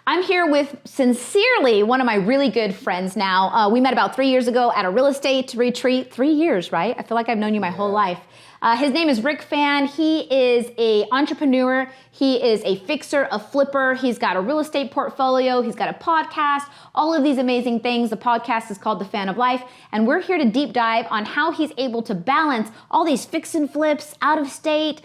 I'm here with, sincerely, one of my really good friends now. We met about 3 years ago at a real estate retreat. 3 years, right? I feel like I've known you my whole life. His name is Rick Phan. He is an entrepreneur. He is a fixer, a flipper. He's got a real estate portfolio. He's got a podcast, all of these amazing things. The podcast is called The Fan of Life. And we're here to deep dive on how he's able to balance all these fix and flips, out of state,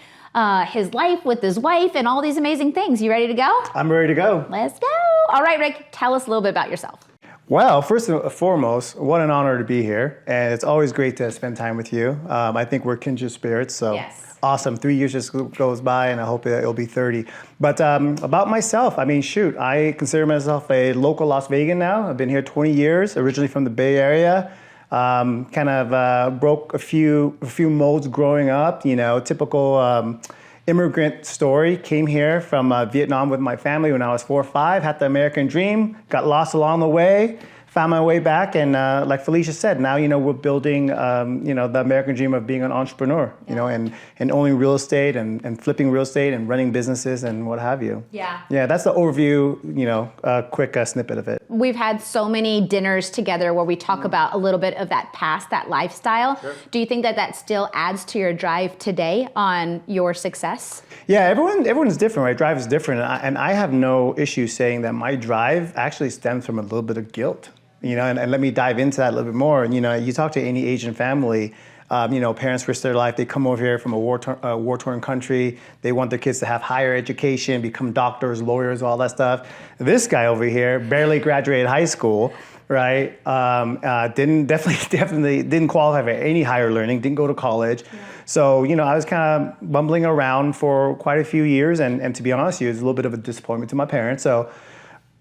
his life with his wife, and all these amazing things. You ready to go? I'm ready to go. Let's go. All right, Rick, tell us a little bit about yourself. Well, first and foremost, what an honor to be here. And it's always great to spend time with you. I think we're kindred spirits, so yes. Awesome. 3 years just goes by, and I hope it'll be 30. But about myself, I mean, shoot, I consider myself a local Las Vegan now. I've been here 20 years, originally from the Bay Area. Broke a few molds growing up, typical immigrant story. Came here from Vietnam with my family when I was 4 or 5, had the American dream, got lost along the way, found my way back, and like Felicia said, now, we're building, the American dream of being an entrepreneur, and owning real estate and flipping real estate and running businesses and what have you. Yeah. Yeah, that's the overview, quick snippet of it. We've had so many dinners together where we talk about a little bit of that past, that lifestyle. Sure. Do you think that still adds to your drive today on your success? Yeah, everyone's different, right? Drive is different. And I have no issue saying that my drive actually stems from a little bit of guilt. And let me dive into that a little bit more. You talk to any Asian family, parents risk their life. They come over here from a war-torn country. They want their kids to have higher education, become doctors, lawyers, all that stuff. This guy over here barely graduated high school, right? Definitely didn't qualify for any higher learning. Didn't go to college. Yeah. So I was kind of bumbling around for quite a few years, and to be honest with you, it was a little bit of a disappointment to my parents. So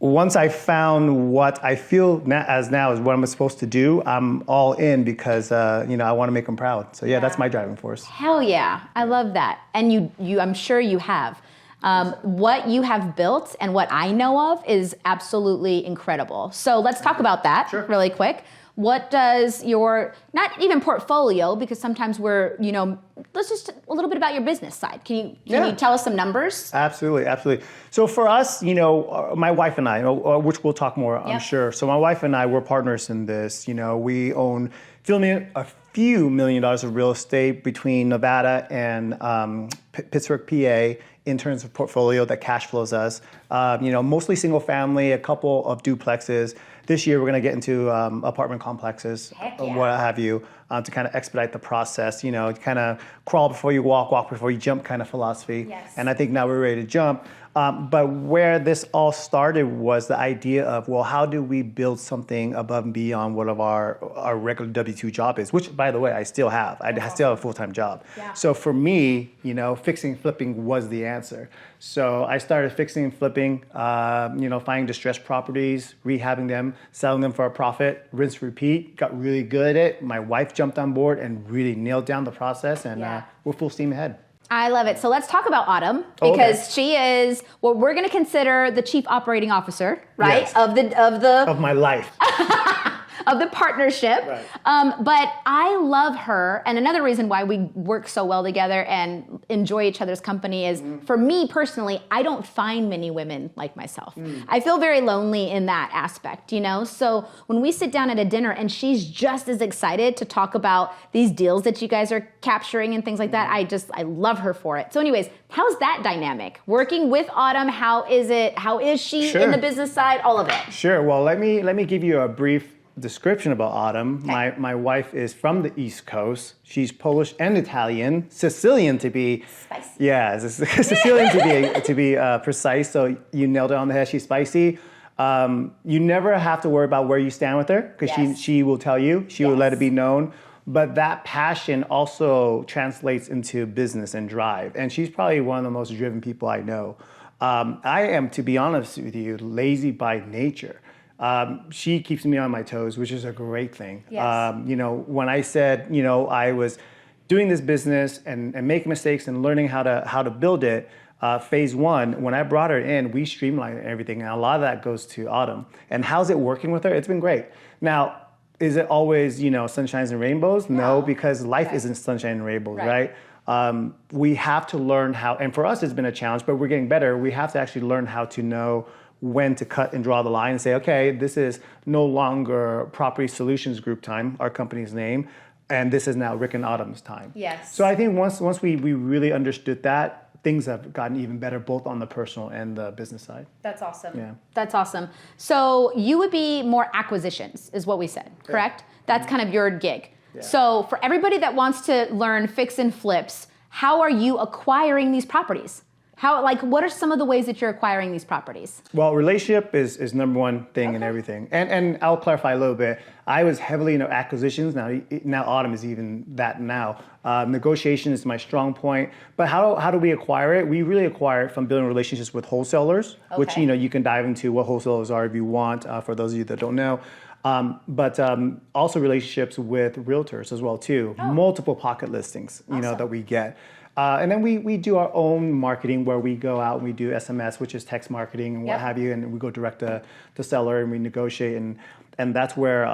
once I found what I feel now is what I'm supposed to do, I'm all in because, I want to make them proud. So yeah, that's my driving force. Hell yeah. I love that. And you I'm sure you have. What you have built and what I know of is absolutely incredible. So let's talk about that really quick. What does your, not even portfolio, because sometimes we're, let's just a little bit about your business side. Can you tell us some numbers? Absolutely. So for us, my wife and I, which we'll talk more, I'm sure. So my wife and I, we're partners in this. We own a few $1 million of real estate between Nevada and Pittsburgh, PA, in terms of portfolio that cash flows us. Mostly single family, a couple of duplexes. This year, we're going to get into apartment complexes, what have you, to kind of expedite the process. Kind of crawl before you walk before you jump kind of philosophy. Yes. And I think now we're ready to jump. But where this all started was the idea of, well, how do we build something above and beyond what of our regular W-2 job is, which, by the way, I still have. I still have a full-time job. Yeah. So for me, fixing and flipping was the answer. So I started fixing and flipping, finding distressed properties, rehabbing them, selling them for a profit, rinse, repeat, got really good at it. My wife jumped on board and really nailed down the process, and we're full steam ahead. I love it. So let's talk about Autumn, because she is what we're going to consider the chief operating officer, right? Yes. Of my life. Of the partnership. Right. But I love her. And another reason why we work so well together and enjoy each other's company is, for me personally, I don't find many women like myself. I feel very lonely in that aspect, So when we sit down at a dinner and she's just as excited to talk about these deals that you guys are capturing and things like that, I love her for it. So anyways, how's that dynamic? Working with Autumn, how is it? How is she in the business side? All of it. Sure. Well, let me give you a brief description about Autumn. Okay. My wife is from the East Coast. She's Polish and Italian, Sicilian to be spicy. Yeah, Sicilian to be precise. So you nailed it on the head. She's spicy. You never have to worry about where you stand with her, because she will tell you. She will let it be known. But that passion also translates into business and drive. And she's probably one of the most driven people I know. I am, to be honest with you, lazy by nature. She keeps me on my toes, which is a great thing. Yes. When I said, I was doing this business and making mistakes and learning how to build it, phase one, when I brought her in, we streamlined everything. And a lot of that goes to Autumn. And how's it working with her? It's been great. Now, is it always, sunshines and rainbows? No, because life isn't sunshine and rainbows, right? We have to learn how, and for us it's been a challenge, but we're getting better. We have to actually learn how to know when to cut and draw the line and say, okay, this is no longer Property Solutions Group time, our company's name, and this is now Rick and Autumn's time. Yes. So I think once we really understood that, things have gotten even better both on the personal and the business side. That's awesome. Yeah. That's awesome. So you would be more acquisitions, is what we said, correct? That's kind of your gig. Yeah. So for everybody that wants to learn fix and flips, how are you acquiring these properties? What are some of the ways that you're acquiring these properties? Well, relationship is number one thing in everything. And I'll clarify a little bit. I was heavily into acquisitions. Now Autumn is even that now. Negotiation is my strong point. But how do we acquire it? We really acquire it from building relationships with wholesalers, which you can dive into what wholesalers are if you want, for those of you that don't know. But also relationships with realtors as well too. Multiple pocket listings, that we get. And then we do our own marketing where we go out and we do SMS, which is text marketing and what have you, and we go direct to seller and we negotiate. And that's where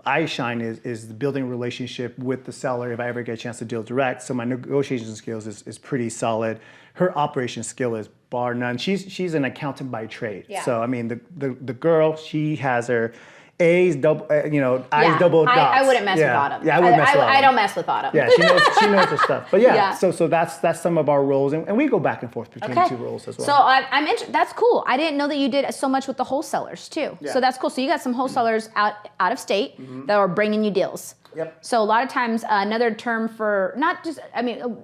I shine is building a relationship with the seller if I ever get a chance to deal direct. So my negotiation skills is pretty solid. Her operation skill is bar none. She's an accountant by trade. Yeah. So I mean the girl, she has her A's double, I's double dots. I wouldn't mess with Autumn. Yeah, I wouldn't mess with Autumn. I don't mess with Autumn. Yeah, she knows her stuff. But so that's some of our roles, and we go back and forth between the two roles as well. So I'm interested. That's cool. I didn't know that you did so much with the wholesalers too. Yeah. So that's cool. So you got some wholesalers out of state that are bringing you deals. Yep. So a lot of times, another term for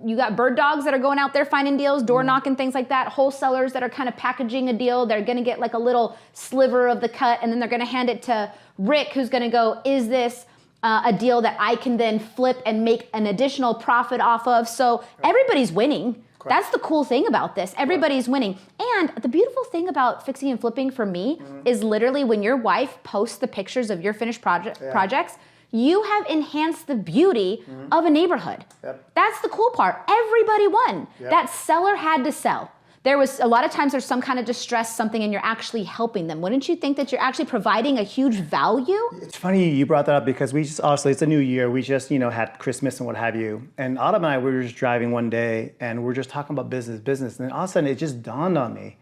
you got bird dogs that are going out there finding deals, door knocking, things like that. Wholesalers that are kind of packaging a deal. They're going to get like a little sliver of the cut, and then they're going to hand it to Rick, who's going to go, is this a deal that I can then flip and make an additional profit off of? So everybody's winning. Correct. That's the cool thing about this. Everybody's winning. And the beautiful thing about fixing and flipping for me is literally when your wife posts the pictures of your finished projects, you have enhanced the beauty of a neighborhood. Yep. That's the cool part. Everybody won. Yep. That seller had to sell. There was a lot of times there's some kind of distress, something, and you're actually helping them. Wouldn't you think that you're actually providing a huge value? It's funny you brought that up because we just, honestly, it's a new year. We just, had Christmas and what have you. And Autumn and I, we were just driving one day and we're just talking about business. And then all of a sudden it just dawned on me.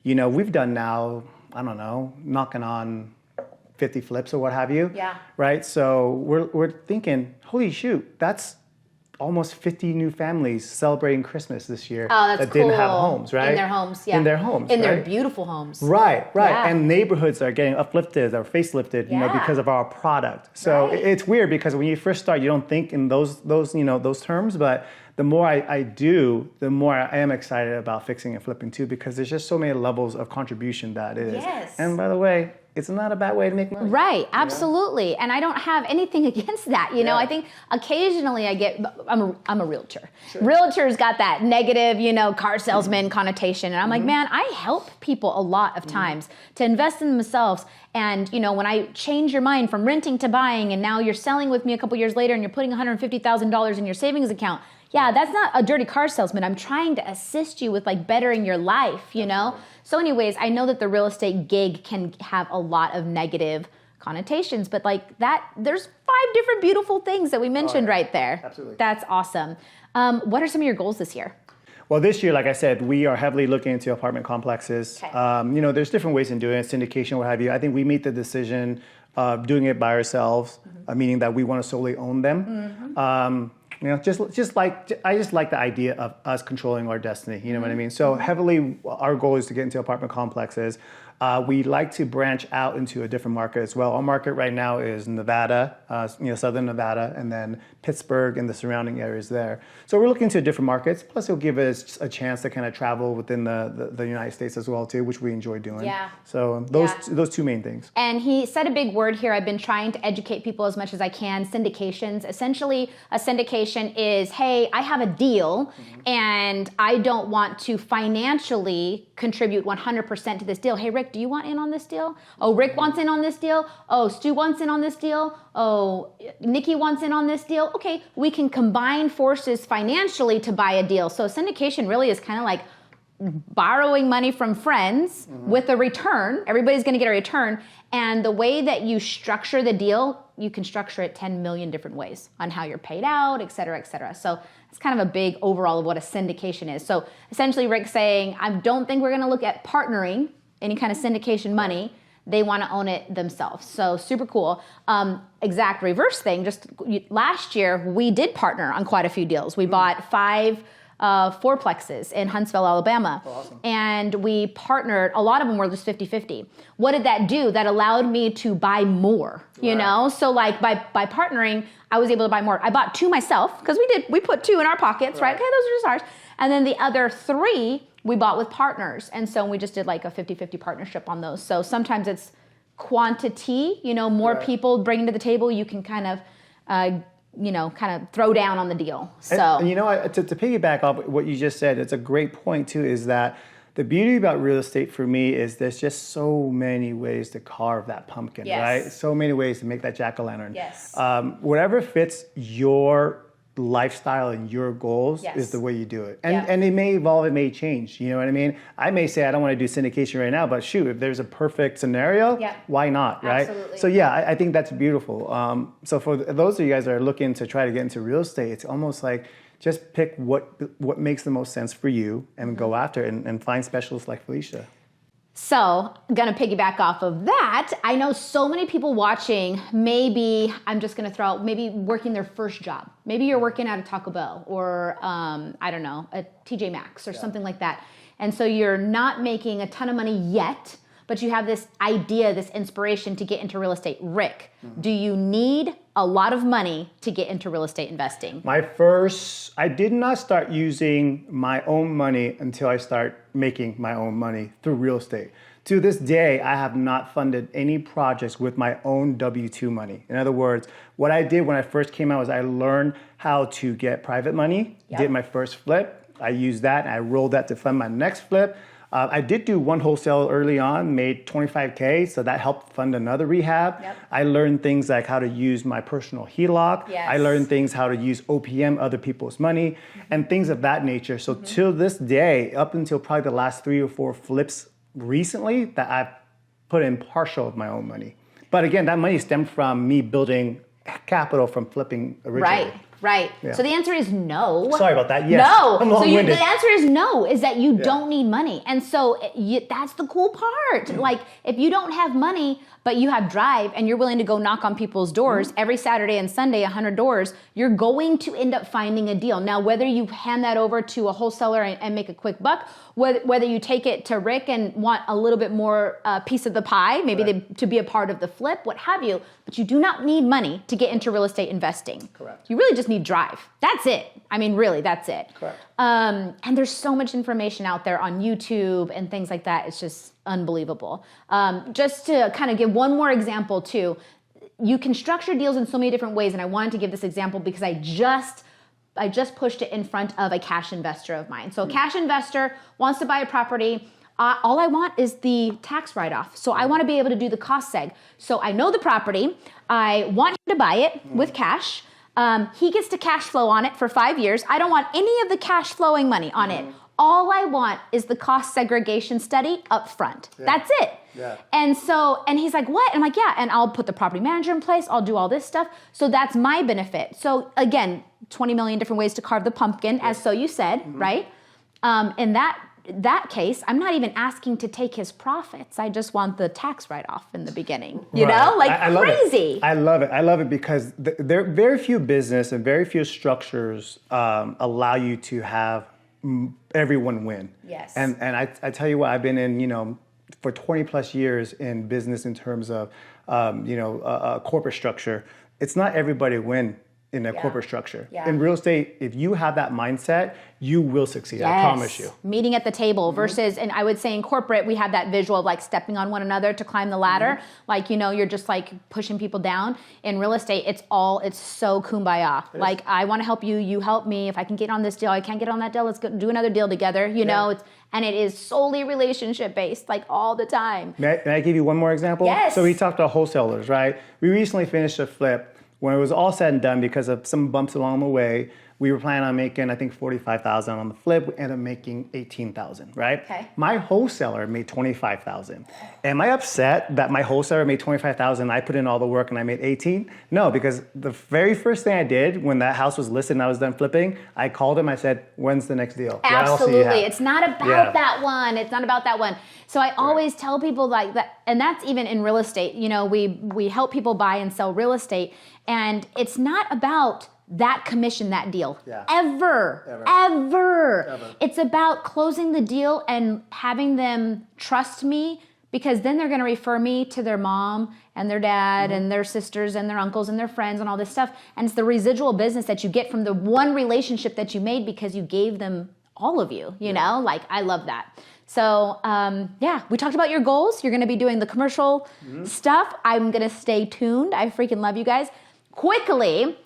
We've done now, I don't know, knocking on 50 flips or what have you. Yeah. Right? So we're thinking, holy shoot, that's almost 50 new families celebrating Christmas this year that didn't have homes, right? In their homes, yeah. In their homes, in their beautiful homes. Right. Yeah. And neighborhoods are getting uplifted or facelifted, because of our product. So it's weird because when you first start, you don't think in those terms, but the more I do, the more I am excited about fixing and flipping too, because there's just so many levels of contribution that is. Yes. And by the way, it's not a bad way to make money. Right, absolutely. And I don't have anything against that. I think occasionally I'm a realtor. Sure. Realtors got that negative, car salesman connotation. And I'm like, man, I help people a lot of times to invest in themselves. And, when I change your mind from renting to buying, and now you're selling with me a couple years later and you're putting $150,000 in your savings account. Yeah, that's not a dirty car salesman. I'm trying to assist you with bettering your life, So anyways, I know that the real estate gig can have a lot of negative connotations, but there's 5 different beautiful things that we mentioned right there. Absolutely. That's awesome. What are some of your goals this year? Well, this year, like I said, we are heavily looking into apartment complexes. Okay. There's different ways in doing it, syndication, what have you. I think we made the decision of doing it by ourselves, meaning that we want to solely own them. I just like the idea of us controlling our destiny. You know what I mean? So heavily, our goal is to get into apartment complexes. We like to branch out into a different market as well. Our market right now is Nevada, Southern Nevada, and then Pittsburgh and the surrounding areas there. So we're looking to different markets. Plus, it'll give us a chance to kind of travel within the United States as well too, which we enjoy doing. Yeah. So those two main things. And he said a big word here. I've been trying to educate people as much as I can. Syndications. Essentially, a syndication is, hey, I have a deal, and I don't want to financially contribute 100% to this deal. Hey, Rick, do you want in on this deal? Oh, Rick wants in on this deal. Oh, Stu wants in on this deal. Oh, Nikki wants in on this deal. Okay, we can combine forces financially to buy a deal. So syndication really is kind of like borrowing money from friends with a return. Everybody's going to get a return. And the way that you structure the deal, you can structure it 10 million different ways on how you're paid out, et cetera, et cetera. So it's kind of a big overall of what a syndication is. So essentially Rick's saying, I don't think we're going to look at partnering any kind of syndication money, they want to own it themselves. So super cool. Exact reverse thing. Just last year, we did partner on quite a few deals. We bought 5 fourplexes in Huntsville, Alabama. Oh, awesome. And we partnered, a lot of them were just 50-50. What did that do? That allowed me to buy more, you know? So like by partnering, I was able to buy more. I bought 2 myself, because we put 2 in our pockets, right? Okay, those are just ours. And then the other 3 we bought with partners. And so we just did like a 50-50 partnership on those. So sometimes it's quantity, you know, more people bringing to the table, you can kind of, kind of throw down on the deal. So, and you know, to piggyback off what you just said, it's a great point too, is that the beauty about real estate for me is there's just so many ways to carve that pumpkin, right? So many ways to make that jack-o'-lantern. Yes. Whatever fits your lifestyle and your goals is the way you do it. And it may evolve, it may change. You know what I mean? I may say I don't want to do syndication right now, but shoot, if there's a perfect scenario, why not, right? Absolutely. So yeah, I think that's beautiful. So for those of you guys that are looking to try to get into real estate, it's almost like just pick what makes the most sense for you and go after it and find specialists like Felicia. So, I'm gonna piggyback off of that. I know so many people watching, maybe, I'm just gonna throw out, maybe working their first job. Maybe you're working at a Taco Bell or, I don't know, a TJ Maxx or something like that. And so you're not making a ton of money yet, but you have this idea, this inspiration to get into real estate. Rick, do you need a lot of money to get into real estate investing? I did not start using my own money until I start making my own money through real estate. To this day, I have not funded any projects with my own W-2 money. In other words, what I did when I first came out was I learned how to get private money, did my first flip. I used that and I rolled that to fund my next flip. I did do one wholesale early on, made $25K, so that helped fund another rehab. I learned things like how to use my personal HELOC. I learned things how to use OPM, other people's money, and things of that nature. So till this day, up until probably the last 3 or 4 flips recently, that I've put in partial of my own money. But again, that money stemmed from me building capital from flipping originally. Right. Yeah. So the answer is no. Sorry about that. Yes. No. I'm long-winded. The answer is no, is that you don't need money. And so that's the cool part. Like if you don't have money, but you have drive and you're willing to go knock on people's doors every Saturday and Sunday, 100 doors, you're going to end up finding a deal. Now, whether you hand that over to a wholesaler and make a quick buck, whether you take it to Rick and want a little bit more piece of the pie, maybe to be a part of the flip, what have you, but you do not need money to get into real estate investing. Correct. You really just need drive. That's it. I mean, really, that's it. Correct. And there's so much information out there on YouTube and things like that. It's just unbelievable. Just to kind of give one more example too, you can structure deals in so many different ways. And I wanted to give this example because I just pushed it in front of a cash investor of mine. So a cash investor wants to buy a property. All I want is the tax write-off. So I want to be able to do the cost seg. So I know the property. I want him to buy it with cash. He gets to cash flow on it for 5 years. I don't want any of the cash flowing money on it. All I want is the cost segregation study up front. That's it. And he's like, what? I'm like, yeah. And I'll put the property manager in place. I'll do all this stuff. So that's my benefit. So again, 20 million different ways to carve the pumpkin, as so you said, right? In that case, I'm not even asking to take his profits. I just want the tax write-off in the beginning. You know, like I love crazy. It. I love it. I love it because there are very few business and very few structures allow you to have everyone win. Yes. And I tell you what, I've been in, for 20 plus years in business in terms of, a corporate structure. It's not everybody win in a corporate structure. In real estate, if you have that mindset, you will succeed. I promise you. Meeting at the table versus, and I would say in corporate, we have that visual of like stepping on one another to climb the ladder. Like, you're just like pushing people down. In real estate, it's so kumbaya. Like, I want to help you, you help me. If I can get on this deal, I can't get on that deal, let's go do another deal together. And it is solely relationship based, like all the time. May I give you one more example? Yes. So we talked to wholesalers, right? We recently finished a flip. When it was all said and done, because of some bumps along the way, We were planning on making, I think, $45,000 on the flip. We ended up making $18,000, right? Okay. My wholesaler made $25,000. Am I upset that my wholesaler made $25,000? I put in all the work and I made 18? No, because the very first thing I did when that house was listed and I was done flipping, I called him. I said, "When's the next deal? What else do you have?" Absolutely. It's not about that one. It's not about that one. So I always tell people like that, and that's even in real estate. You know, we help people buy and sell real estate, and it's not about that commission, that deal. Yeah. Ever. It's about closing the deal and having them trust me, because then they're going to refer me to their mom and their dad and their sisters and their uncles and their friends and all this stuff. And it's the residual business that you get from the one relationship that you made because you gave them all of you, you know? Like, I love that. So, we talked about your goals. You're going to be doing the commercial stuff. I'm going to stay tuned. I freaking love you guys. Quickly,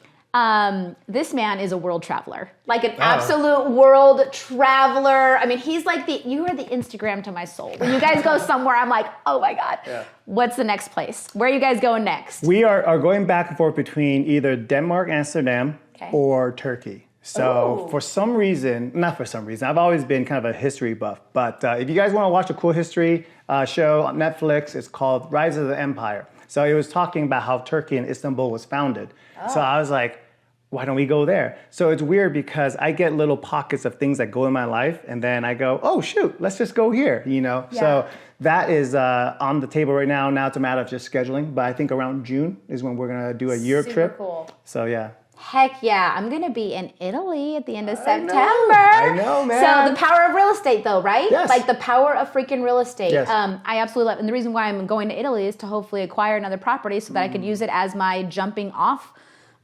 this man is a world traveler, like an absolute world traveler. I mean, he's like you are the Instagram to my soul. When you guys go somewhere, I'm like, oh my God, what's the next place? Where are you guys going next? We are going back and forth between either Denmark, Amsterdam, or Turkey. So for some reason, not for some reason, I've always been kind of a history buff. But if you guys want to watch a cool history show on Netflix, it's called Rise of the Empire. So it was talking about how Turkey and Istanbul was founded. So I was like, why don't we go there? So it's weird because I get little pockets of things that go in my life, and then I go, oh shoot, let's just go here, you know? Yeah. So that is on the table right now. Now it's a matter of just scheduling, but I think around June is when we're gonna do a Europe trip. Super cool. So yeah. Heck yeah, I'm gonna be in Italy at the end of September. I know, man. So the power of real estate though, right? Yes. Like the power of freaking real estate. Yes. I absolutely love it. And the reason why I'm going to Italy is to hopefully acquire another property so that I could use it as my jumping off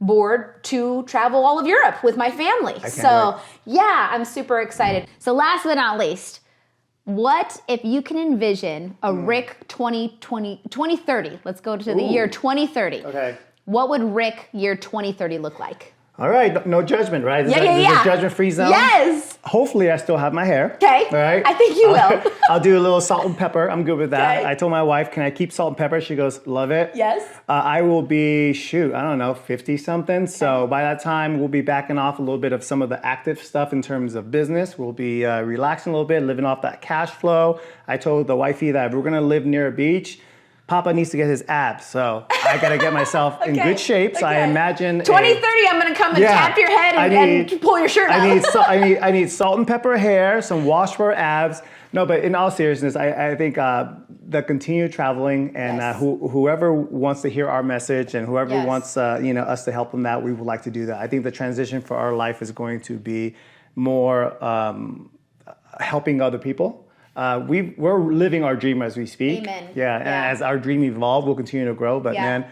board to travel all of Europe with my family. So yeah, I'm super excited. So last but not least, what if you can envision a Rick 2030? Let's go to the year 2030. Okay. What would Rick year 2030 look like? All right, no judgment, right? This is a judgment-free zone. Yes. Hopefully, I still have my hair. Okay. All right. I think you will. I'll do a little salt and pepper. I'm good with that. Okay. I told my wife, can I keep salt and pepper? She goes, love it. Yes. I will be, 50-something. So by that time, we'll be backing off a little bit of some of the active stuff in terms of business. We'll be relaxing a little bit, living off that cash flow. I told the wifey that if we're going to live near a beach, Papa needs to get his abs, so I got to get myself in good shape. So I imagine 2030, I'm going to come and tap your head and pull your shirt out. I need salt and pepper hair, some washboard abs. No, but in all seriousness, I think the continued traveling and whoever wants to hear our message and whoever wants us to help them out, we would like to do that. I think the transition for our life is going to be more helping other people. We're living our dream as we speak. Amen. Yeah, and as our dream evolves, we'll continue to grow. But man,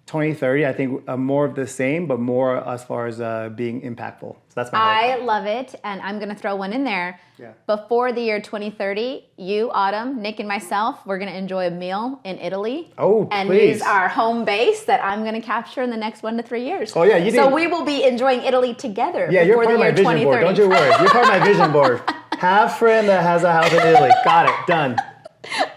2030, I think more of the same, but more as far as being impactful. So that's my hope. I love it, and I'm going to throw one in there. Yeah. Before the year 2030, you, Autumn, Nick, and myself, we're going to enjoy a meal in Italy. Oh, and please. use our home base that I'm going to capture in the next 1 to 3 years. Oh, yeah, you did. So we will be enjoying Italy together. Yeah, you're part of my vision board. Don't you worry. You're part of my vision board. Have a friend that has a house in Italy. Got it. Done.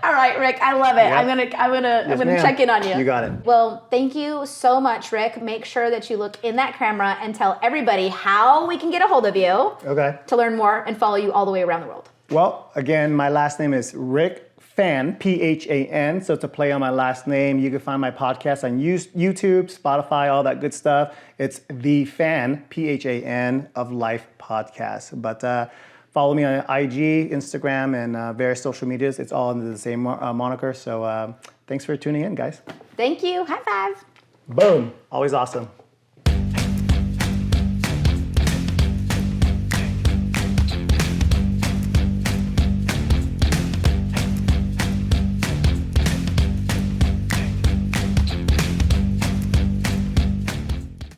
All right, Rick, I love it. Yep. I'm gonna check in on you. You got it. Well, thank you so much, Rick. Make sure that you look in that camera and tell everybody how we can get a hold of you. Okay. To learn more and follow you all the way around the world. Well, again, my last name is Rick Phan, Phan. So to play on my last name, you can find my podcast on YouTube, Spotify, all that good stuff. It's The Fan, Phan of Life podcast. But follow me on IG, Instagram, and various social medias. It's all under the same moniker. So thanks for tuning in, guys. Thank you. High five. Boom. Always awesome.